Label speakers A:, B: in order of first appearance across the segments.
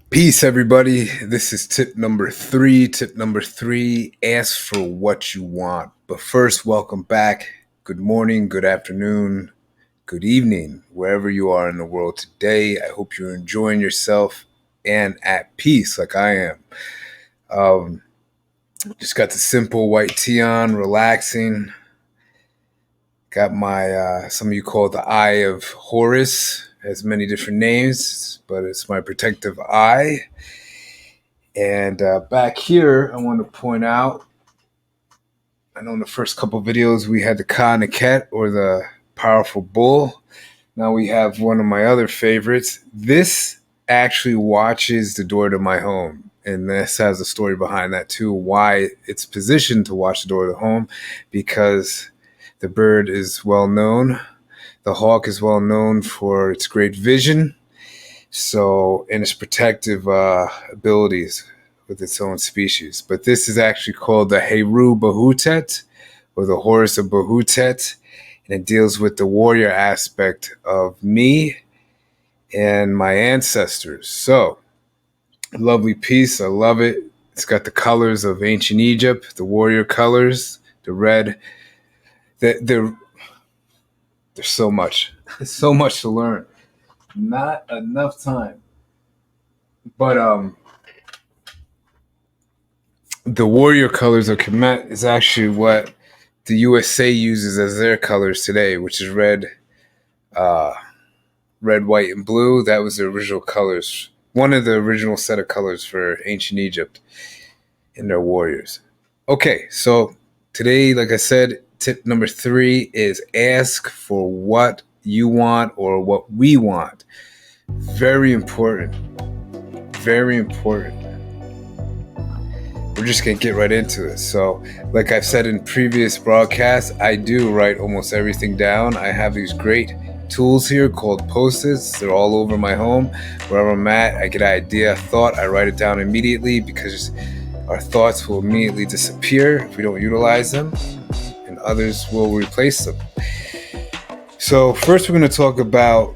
A: Peace, everybody. This is tip number three. Tip number three, ask for what you want. But first, welcome back. Good morning, good afternoon, good evening, wherever you are in the world today. I hope you're enjoying yourself and at peace like I am. Just got the simple white tea on, relaxing. Got my, some of you call it the Eye of Horus. It has many different names, but it's my protective eye. And back here, I want to point out, I know in the first couple videos we had the Ka and the Ket, or the powerful bull. Now we have one of my other favorites. This actually watches the door to my home. And this has a story behind that too, why it's positioned to watch the door to the home, because the bird is well known. The hawk is well known for its great vision. So, and its protective abilities with its own species. But this is actually called the Heru Bahutet, or the Horus of Bahutet, and it deals with the warrior aspect of me and my ancestors. So, lovely piece. I love it. It's got the colors of ancient Egypt, the warrior colors, the red. There's so much. So much to learn. Not enough time. But the warrior colors of Kemet is actually what the USA uses as their colors today, which is red, white, and blue. That was the original colors. One of the original set of colors for ancient Egypt in their warriors. Okay, so today, like I said, tip number three is ask for what you want or what we want. Very important. Very important. We're just going to get right into this. So, like I've said in previous broadcasts, I do write almost everything down. I have these great tools here called Post-its. They're all over my home. Wherever I'm at, I get an idea, a thought, I write it down immediately, because our thoughts will immediately disappear if we don't utilize them, and others will replace them. So first we're going to talk about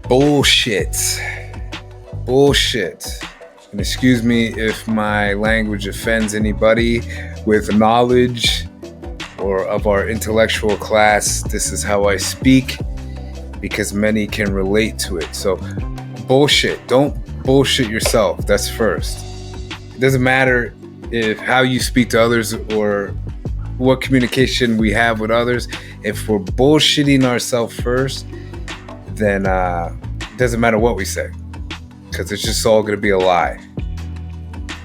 A: bullshit. Bullshit. And excuse me if my language offends anybody with knowledge or of our intellectual class. This is how I speak, because many can relate to it. So bullshit. Don't bullshit yourself. That's first. It doesn't matter if how you speak to others or what communication we have with others. If we're bullshitting ourselves first, then it doesn't matter what we say, because it's just all going to be a lie.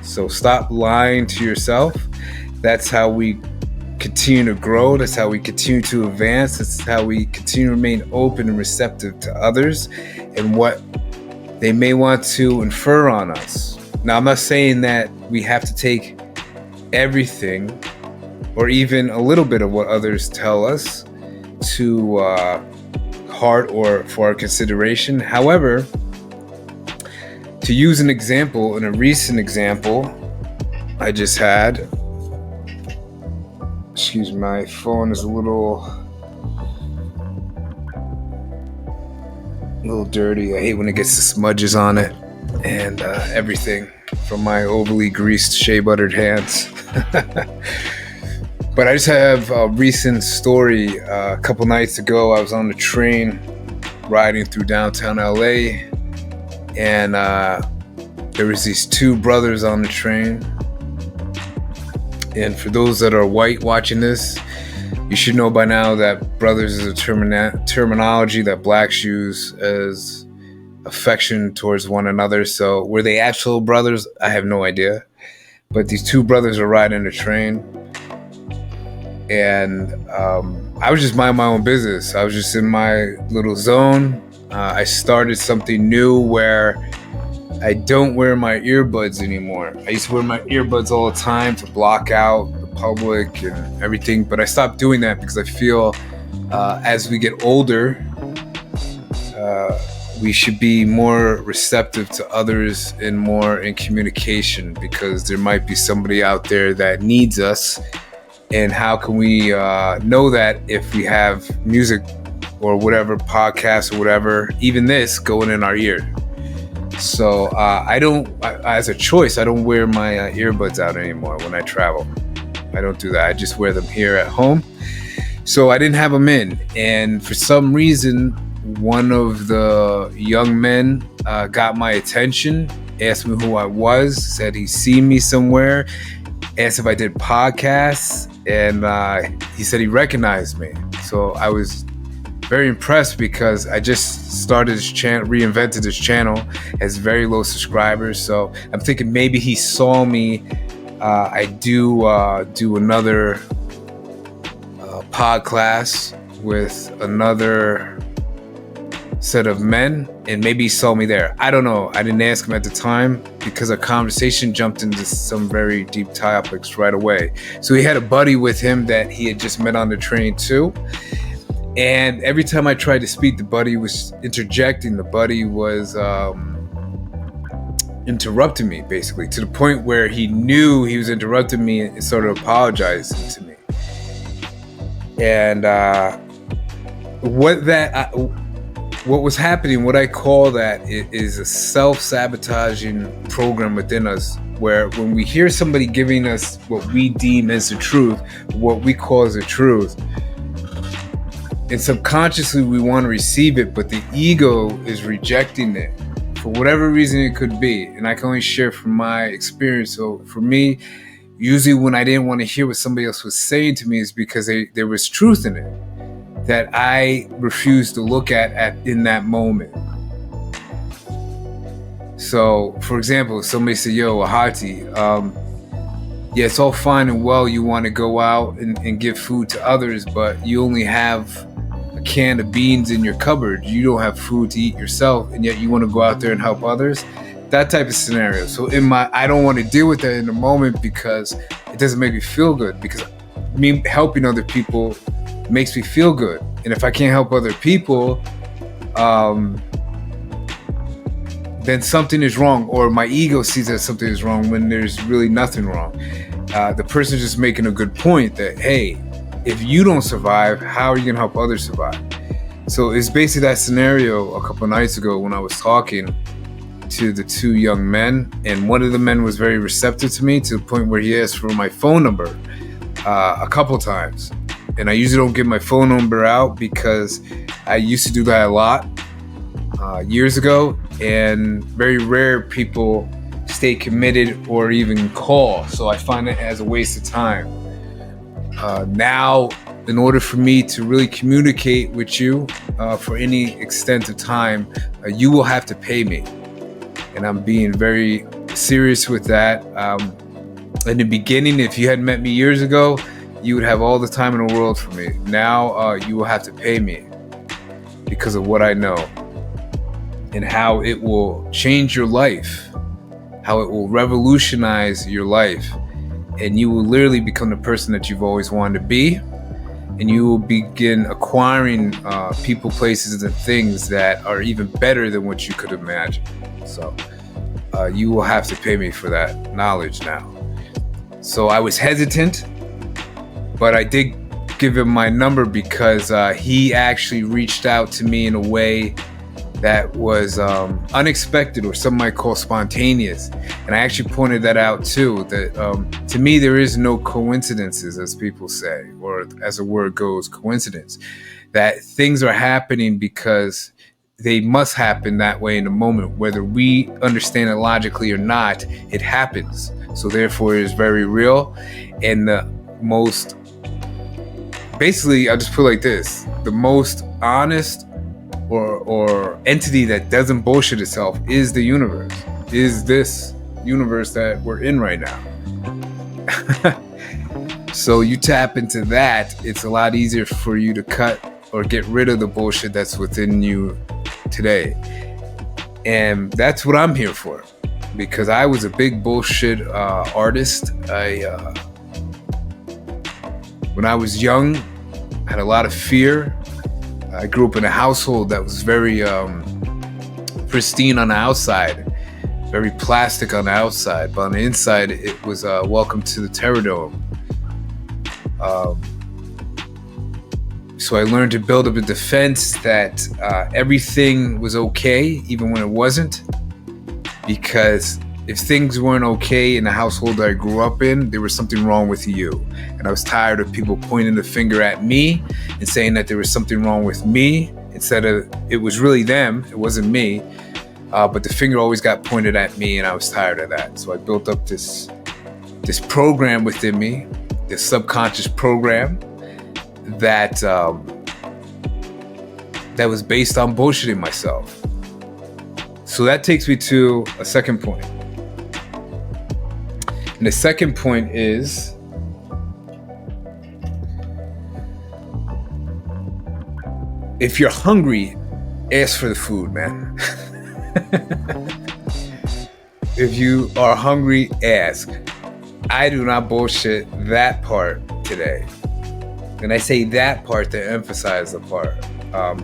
A: So stop lying to yourself. That's how we continue to grow. That's how we continue to advance. That's how we continue to remain open and receptive to others and what they may want to infer on us. Now, I'm not saying that we have to take everything or even a little bit of what others tell us to heart or for our consideration. However, to use an example, in a recent example I just had, excuse me, my phone is a little dirty. I hate when it gets the smudges on it and everything from my overly greased shea buttered hands. But I just have a recent story. A couple nights ago, I was on the train riding through downtown LA, and there was these two brothers on the train. And for those that are white watching this, you should know by now that brothers is a terminology that blacks use as affection towards one another. So were they actual brothers? I have no idea. But these two brothers are riding the train, and I was just minding my own business. I was just in my little zone. I started something new where I don't wear my earbuds anymore. I used to wear my earbuds all the time to block out the public and everything, but I stopped doing that because I feel as we get older, we should be more receptive to others and more in communication, because there might be somebody out there that needs us. And how can we know that if we have music or whatever, podcast or whatever, even this going in our ear? So as a choice, I don't wear my earbuds out anymore when I travel. I don't do that. I just wear them here at home. So I didn't have them in. And for some reason, one of the young men got my attention, asked me who I was, said he'd seen me somewhere, asked if I did podcasts, and he said he recognized me. So I was very impressed because I just started this channel, reinvented this channel, has very low subscribers. So I'm thinking maybe he saw me. I do another pod class with another set of men, and maybe he saw me there. I don't know. I didn't ask him at the time because our conversation jumped into some very deep topics right away. So he had a buddy with him that he had just met on the train too. And every time I tried to speak, the buddy was interjecting. The buddy was interrupting me, basically, to the point where he knew he was interrupting me and sort of apologizing to me. And what was happening, what I call that is a self-sabotaging program within us, where when we hear somebody giving us what we deem as the truth, what we call as the truth, and subconsciously we want to receive it, but the ego is rejecting it for whatever reason it could be. And I can only share from my experience. So for me, usually when I didn't want to hear what somebody else was saying to me is because there was truth in it that I refused to look at in that moment. So for example, somebody said, yo, Ahati, yeah, it's all fine and well, you want to go out and give food to others, but you only have a can of beans in your cupboard. You don't have food to eat yourself, and yet you want to go out there and help others. That type of scenario. So I don't want to deal with that in the moment because it doesn't make me feel good, because me helping other people makes me feel good. And if I can't help other people, then something is wrong, or my ego sees that something is wrong when there's really nothing wrong. The person's just making a good point that, hey, if you don't survive, how are you going to help others survive? So it's basically that scenario a couple of nights ago when I was talking to the two young men, and one of the men was very receptive to me to the point where he asked for my phone number a couple times. And I usually don't give my phone number out because I used to do that a lot years ago, and very rare people stay committed or even call. So I find it as a waste of time. Now, in order for me to really communicate with you for any extent of time, you will have to pay me. And I'm being very serious with that. In the beginning, if you had met me years ago, you would have all the time in the world for me. Now, you will have to pay me because of what I know and how it will change your life, how it will revolutionize your life. And you will literally become the person that you've always wanted to be. And you will begin acquiring people, places, and things that are even better than what you could imagine. So you will have to pay me for that knowledge now. So I was hesitant, but I did give him my number because he actually reached out to me in a way that was unexpected, or some might call spontaneous. And I actually pointed that out too, that to me there is no coincidences, as people say, or as the word goes, coincidence. That things are happening because they must happen that way in the moment. Whether we understand it logically or not, it happens. So therefore it is very real. And the most, basically, I'll just put it like this, the most honest or entity that doesn't bullshit itself is the universe, is this universe that we're in right now. So you tap into that, it's a lot easier for you to cut or get rid of the bullshit that's within you today. And that's what I'm here for, because I was a big bullshit artist. When I was young, I had a lot of fear. I grew up in a household that was very pristine on the outside, very plastic on the outside, but on the inside it was welcome to the Terror Dome. So I learned to build up a defense that everything was okay, even when it wasn't. because if things weren't okay in the household that I grew up in, there was something wrong with you. And I was tired of people pointing the finger at me and saying that there was something wrong with me instead of it was really them, it wasn't me. But the finger always got pointed at me, and I was tired of that. So I built up this program within me, this subconscious program that was based on bullshitting myself. So that takes me to a second point. And the second point is if you're hungry, ask for the food, man. If you are hungry, ask. I do not bullshit that part today. And I say that part to emphasize the part.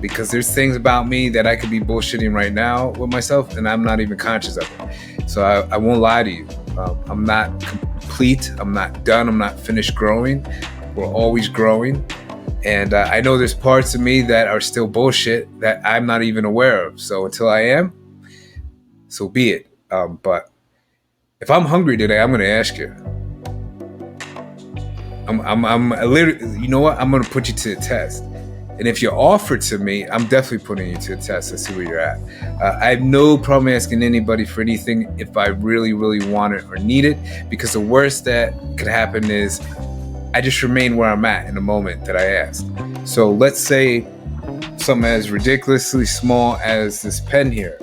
A: Because there's things about me that I could be bullshitting right now with myself, and I'm not even conscious of it. So I won't lie to you. I'm not complete. I'm not done. I'm not finished growing. We're always growing. And I know there's parts of me that are still bullshit that I'm not even aware of. So until I am, so be it. But if I'm hungry today, I'm going to ask you. I'm literally, you know what? I'm going to put you to the test. And if you offer to me, I'm definitely putting you to the test to see where you're at. I have no problem asking anybody for anything if I really, really want it or need it, because the worst that could happen is I just remain where I'm at in the moment that I ask. So let's say something as ridiculously small as this pen here.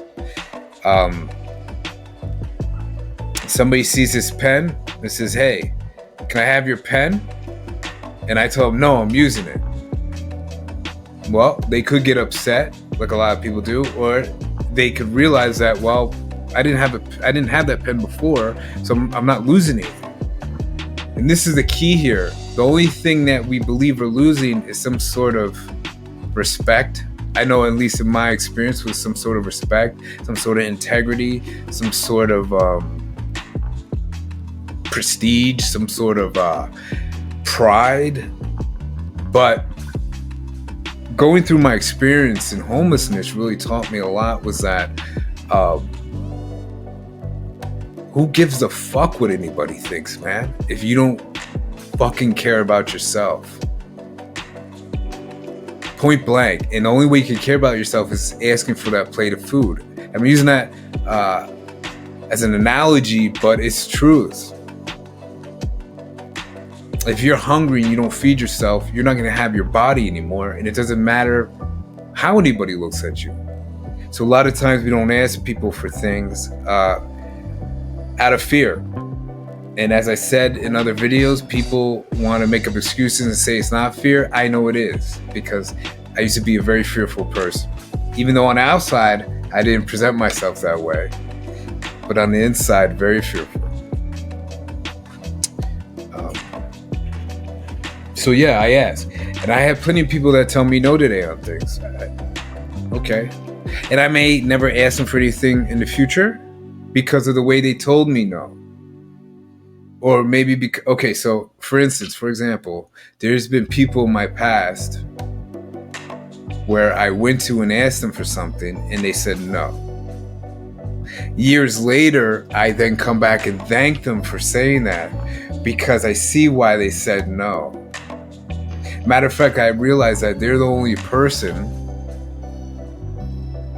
A: Somebody sees this pen and says, "Hey, can I have your pen?" And I tell them, "No, I'm using it." Well, they could get upset, like a lot of people do, or they could realize that, well, I didn't have that pen before, so I'm not losing anything. And this is the key here. The only thing that we believe we're losing is some sort of respect. I know, at least in my experience, was some sort of respect, some sort of integrity, some sort of prestige, some sort of pride. But going through my experience in homelessness really taught me a lot was that who gives a fuck what anybody thinks, man, if you don't fucking care about yourself? Point blank. And the only way you can care about yourself is asking for that plate of food. I'm using that as an analogy, but it's truth. If you're hungry and you don't feed yourself, you're not going to have your body anymore, and it doesn't matter how anybody looks at you. So a lot of times we don't ask people for things out of fear. And as I said in other videos, people want to make up excuses and say it's not fear. I know it is, because I used to be a very fearful person. Even though on the outside, I didn't present myself that way. But on the inside, very fearful. So yeah, I ask. And I have plenty of people that tell me no today on things. Okay. And I may never ask them for anything in the future because of the way they told me no. Or maybe because, okay, so for example, there's been people in my past where I went to and asked them for something and they said no. Years later, I then come back and thank them for saying that because I see why they said no. Matter of fact, I realized that they're the only person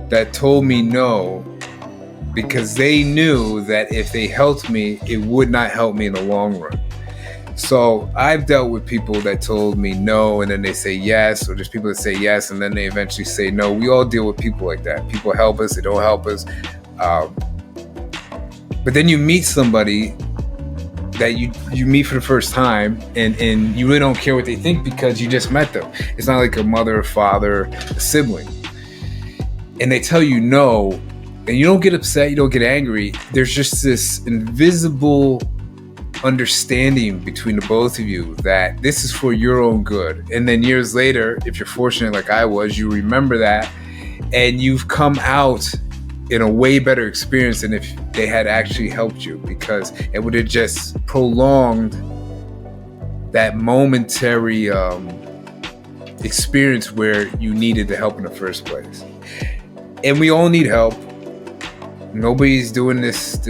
A: that told me no because they knew that if they helped me, it would not help me in the long run. So I've dealt with people that told me no and then they say yes, or just people that say yes and then they eventually say no. We all deal with people like that. People help us, they don't help us. But then you meet somebody that you meet for the first time and you really don't care what they think because you just met them. It's not like a mother, a father, a sibling. And they tell you no, and you don't get upset, you don't get angry. There's just this invisible understanding between the both of you that this is for your own good. And then years later, if you're fortunate like I was, you remember that and you've come out in a way better experience than if they had actually helped you, because it would have just prolonged that momentary experience where you needed the help in the first place. And we all need help. Nobody's doing this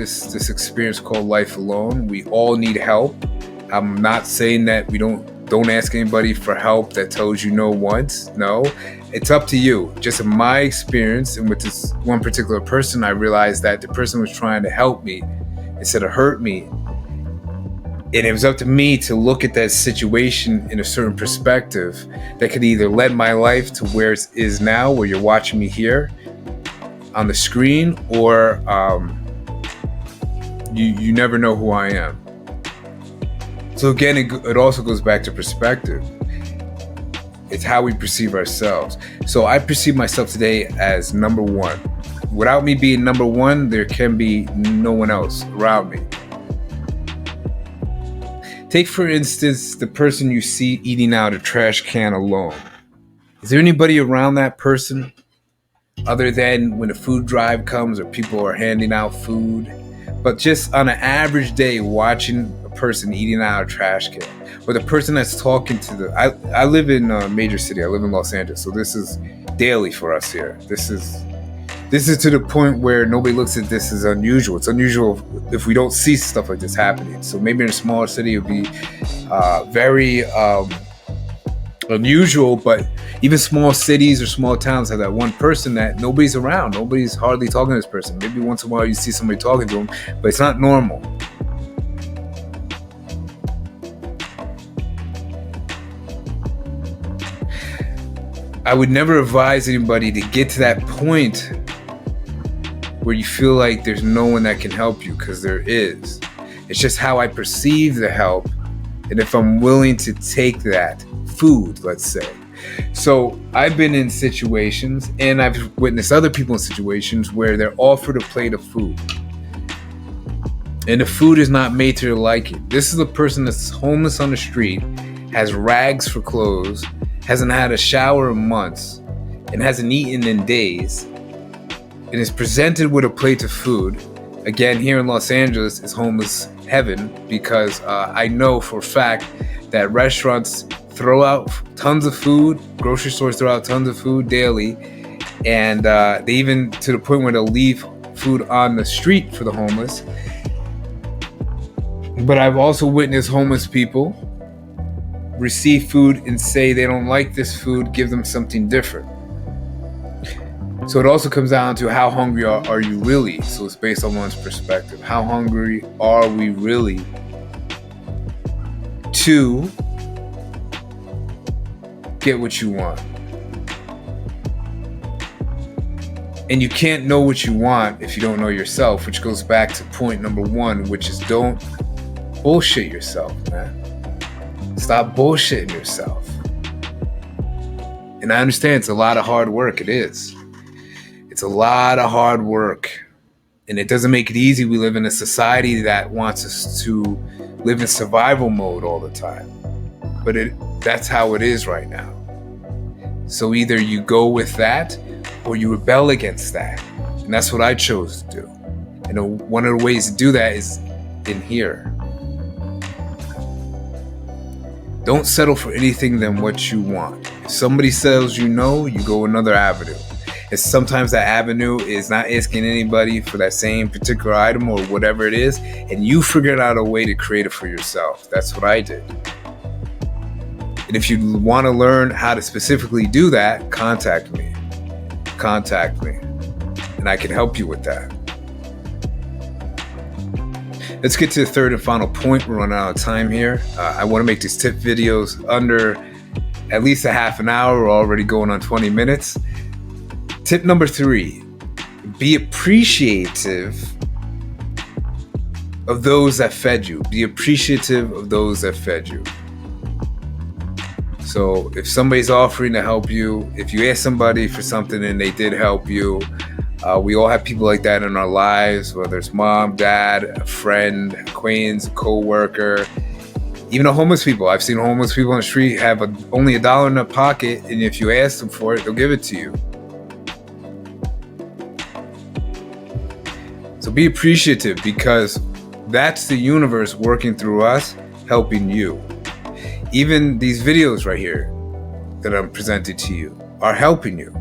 A: experience called life alone. We all need help. I'm not saying that we don't ask anybody for help that tells you no once. No, it's up to you. Just in my experience, and with this one particular person, I realized that the person was trying to help me instead of hurt me. And it was up to me to look at that situation in a certain perspective that could either lead my life to where it is now, where you're watching me here on the screen, or you never know who I am. So again, it also goes back to perspective. It's how we perceive ourselves. So I perceive myself today as number one. Without me being number one, there can be no one else around me. Take, for instance, the person you see eating out a trash can alone. Is there anybody around that person other than when a food drive comes or people are handing out food? But just on an average day, watching a person eating out of a trash can, or the person that's talking to I live in a major city. I live in Los Angeles, so this is daily for us here. This is to the point where nobody looks at this as unusual. It's unusual if we don't see stuff like this happening. So maybe in a smaller city it would be very unusual, but even small cities or small towns have that one person that nobody's around. Nobody's hardly talking to this person. Maybe once in a while you see somebody talking to them, but it's not normal. I would never advise anybody to get to that point where you feel like there's no one that can help you, because there is. It's just how I perceive the help, and if I'm willing to take that food, let's say. So I've been in situations, and I've witnessed other people in situations where they're offered a plate of food, and the food is not made to their liking. This is a person that's homeless on the street, has rags for clothes, hasn't had a shower in months, and hasn't eaten in days, and is presented with a plate of food. Again, here in Los Angeles is homeless heaven, because I know for a fact that restaurants throw out tons of food, grocery stores throw out tons of food daily, and they even to the point where they'll leave food on the street for the homeless. But I've also witnessed homeless people receive food and say they don't like this food, give them something different. So it also comes down to how hungry are you really? So it's based on one's perspective. How hungry are we really to get what you want? And you can't know what you want if you don't know yourself, which goes back to point number one, which is don't bullshit yourself, man. Stop bullshitting yourself. And I understand it's a lot of hard work. It is. It's a lot of hard work. And it doesn't make it easy. We live in a society that wants us to live in survival mode all the time. But that's how it is right now. So either you go with that or you rebel against that. And that's what I chose to do. And one of the ways to do that is in here. Don't settle for anything than what you want. If somebody tells you no, you go another avenue. And sometimes that avenue is not asking anybody for that same particular item or whatever it is, and you figured out a way to create it for yourself. That's what I did. And if you want to learn how to specifically do that, contact me. And I can help you with that. Let's get to the third and final point. We're running out of time here. I want to make these tip videos under at least a half an hour. We're already going on 20 minutes. Tip number 3, be appreciative of those that fed you. Be appreciative of those that fed you. So if somebody's offering to help you, if you ask somebody for something and they did help you, we all have people like that in our lives, whether it's mom, dad, a friend, acquaintance, co-worker, even homeless people. I've seen homeless people on the street have only $1 in their pocket, and if you ask them for it, they'll give it to you. So be appreciative, because that's the universe working through us, helping you. Even these videos right here that I'm presenting to you are helping you.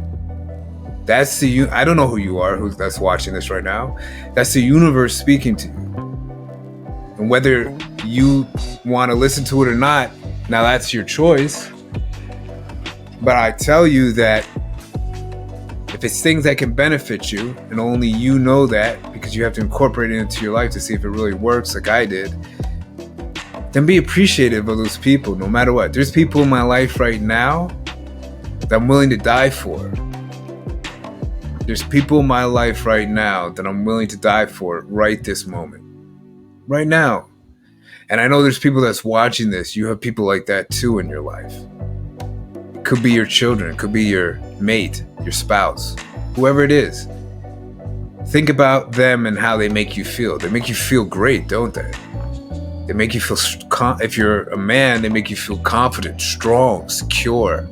A: I don't know who you are, that's watching this right now. That's the universe speaking to you. And whether you want to listen to it or not, now that's your choice. But I tell you that if it's things that can benefit you, and only you know that because you have to incorporate it into your life to see if it really works like I did, then be appreciative of those people no matter what. There's people in my life right now that I'm willing to die for. There's people in my life right now that I'm willing to die for right this moment. Right now. And I know there's people that's watching this. You have people like that too in your life. It could be your children. It could be your mate, your spouse, whoever it is. Think about them and how they make you feel. They make you feel great, don't they? They make you feel, if you're a man, they make you feel confident, strong, secure,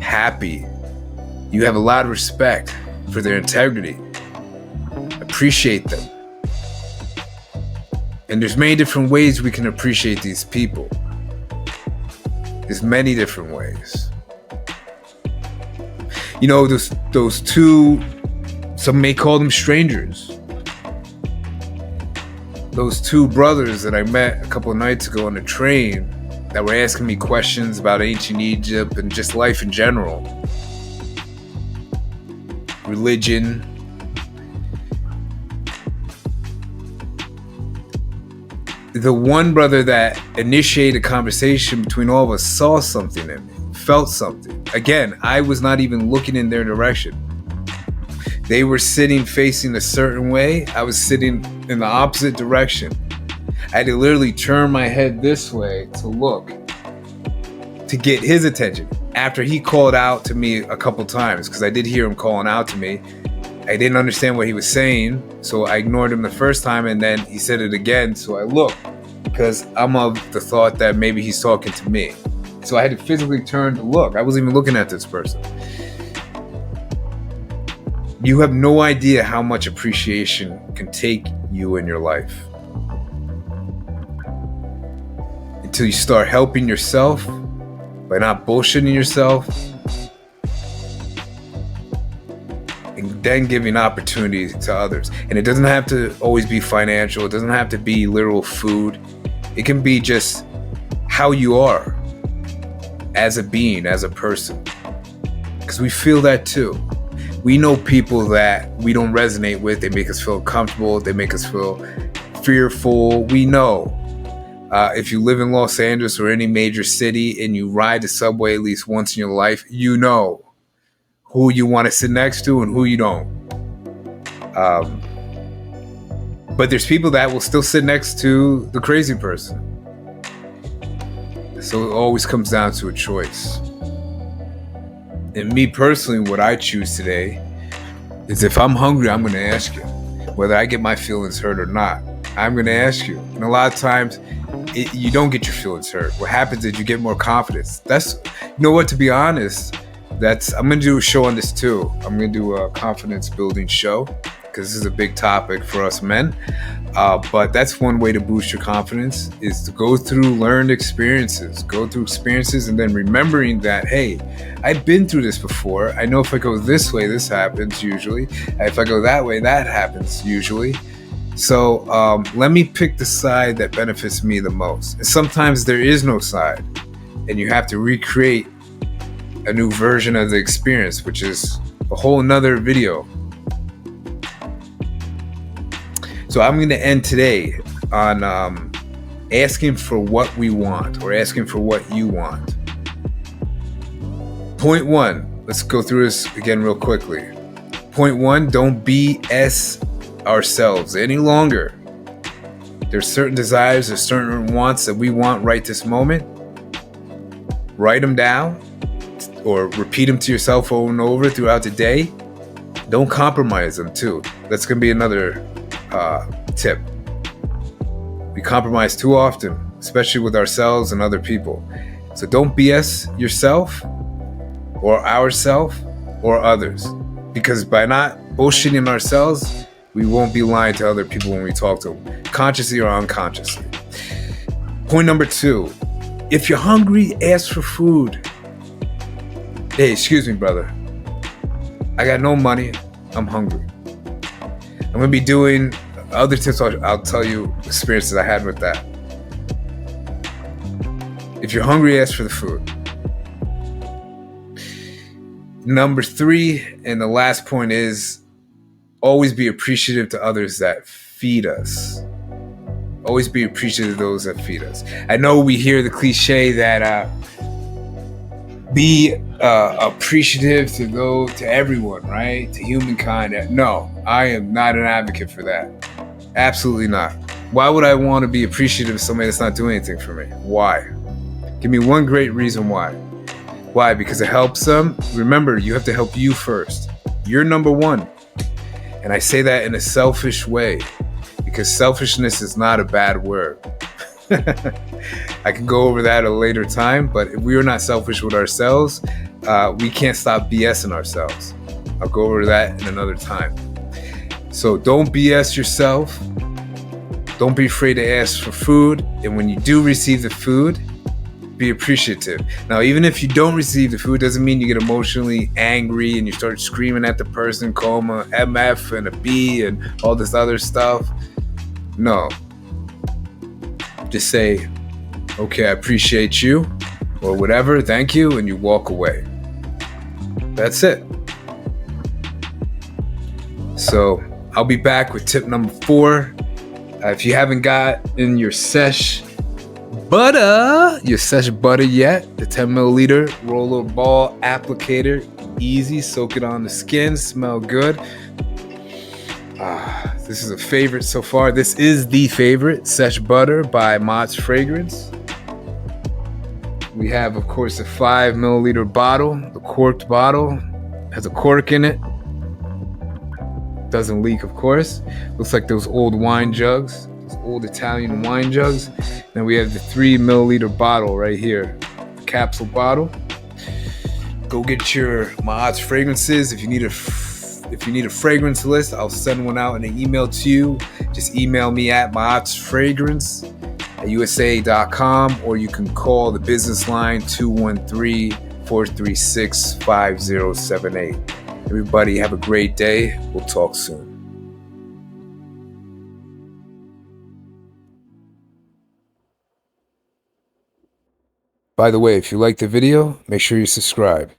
A: happy. You have a lot of respect for their integrity. Appreciate them. And there's many different ways we can appreciate these people. There's many different ways. You know, those two, some may call them strangers. Those two brothers that I met a couple of nights ago on the train that were asking me questions about ancient Egypt and just life in general. Religion. The one brother that initiated a conversation between all of us saw something in me, felt something. Again, I was not even looking in their direction. They were sitting facing a certain way. I was sitting in the opposite direction. I had to literally turn my head this way to look, to get his attention. After he called out to me a couple times, because I did hear him calling out to me. I didn't understand what he was saying, so I ignored him the first time, and then he said it again, so I looked, because I'm of the thought that maybe he's talking to me. So I had to physically turn to look. I wasn't even looking at this person. You have no idea how much appreciation can take you in your life. Until you start helping yourself by not bullshitting yourself, and then giving opportunities to others. And it doesn't have to always be financial. It doesn't have to be literal food. It can be just how you are as a being, as a person. Because we feel that too. We know people that we don't resonate with. They make us feel uncomfortable. They make us feel fearful. We know. If you live in Los Angeles or any major city and you ride the subway at least once in your life, you know who you want to sit next to and who you don't. But there's people that will still sit next to the crazy person. So it always comes down to a choice. And me personally, what I choose today is if I'm hungry, I'm going to ask you. Whether I get my feelings hurt or not, I'm going to ask you. And a lot of times, you don't get your feelings hurt. What happens is you get more confidence. You know what, to be honest, I'm going to do a show on this too. I'm going to do a confidence building show because this is a big topic for us men. But that's one way to boost your confidence is to go through learned experiences, and then remembering that, hey, I've been through this before. I know if I go this way, this happens usually. If I go that way, that happens usually. So let me pick the side that benefits me the most. And sometimes there is no side and you have to recreate a new version of the experience, which is a whole nother video. So I'm going to end today on asking for what we want or asking for what you want. Point 1, let's go through this again real quickly. Point 1, don't BS ourselves any longer. There's certain desires, there's certain wants that we want right this moment. Write them down or repeat them to yourself over and over throughout the day. Don't compromise them too. That's going to be another tip. We compromise too often, especially with ourselves and other people. So don't BS yourself or ourselves or others, because by not bullshitting ourselves, we won't be lying to other people when we talk to them, consciously or unconsciously. Point number 2, if you're hungry, ask for food. Hey, excuse me, brother. I got no money. I'm hungry. I'm going to be doing other tips. I'll tell you experiences I had with that. If you're hungry, ask for the food. Number 3, and the last point is always be appreciative to others that feed us. Always be appreciative of those that feed us. I know we hear the cliche that be appreciative to everyone, right? To humankind. No, I am not an advocate for that. Absolutely not. Why would I want to be appreciative of somebody that's not doing anything for me? Why? Give me one great reason why. Why? Because it helps them. Remember, you have to help you first. You're number one. And I say that in a selfish way, because selfishness is not a bad word. I can go over that at a later time, but if we are not selfish with ourselves, we can't stop BSing ourselves. I'll go over that in another time. So don't BS yourself. Don't be afraid to ask for food. And when you do receive the food, be appreciative. Now, even if you don't receive the food, doesn't mean you get emotionally angry and you start screaming at the person, call them a MF and a B and all this other stuff. No. Just say, okay, I appreciate you, or whatever, thank you, and you walk away. That's it. So I'll be back with tip number 4. If you haven't got in your sesh butter yet, the 10 milliliter roller ball applicator, easy, soak it on the skin, smell good. This is a favorite so far. This is the favorite, Sesh Butter by MAAT'S Fragrance. We have, of course, a 5 milliliter bottle. The corked bottle has a cork in it. Doesn't leak, of course. Looks like those old wine jugs, those old Italian wine jugs. Then we have the 3 milliliter bottle right here, the capsule bottle. Go get your MAAT'S fragrances. If you need a fragrance list, I'll send one out in an email to you. Just email me at maatsfragrance@usa.com, or you can call the business line 213-436-5078. Everybody have a great day. We'll talk soon. By the way, if you liked the video, make sure you subscribe.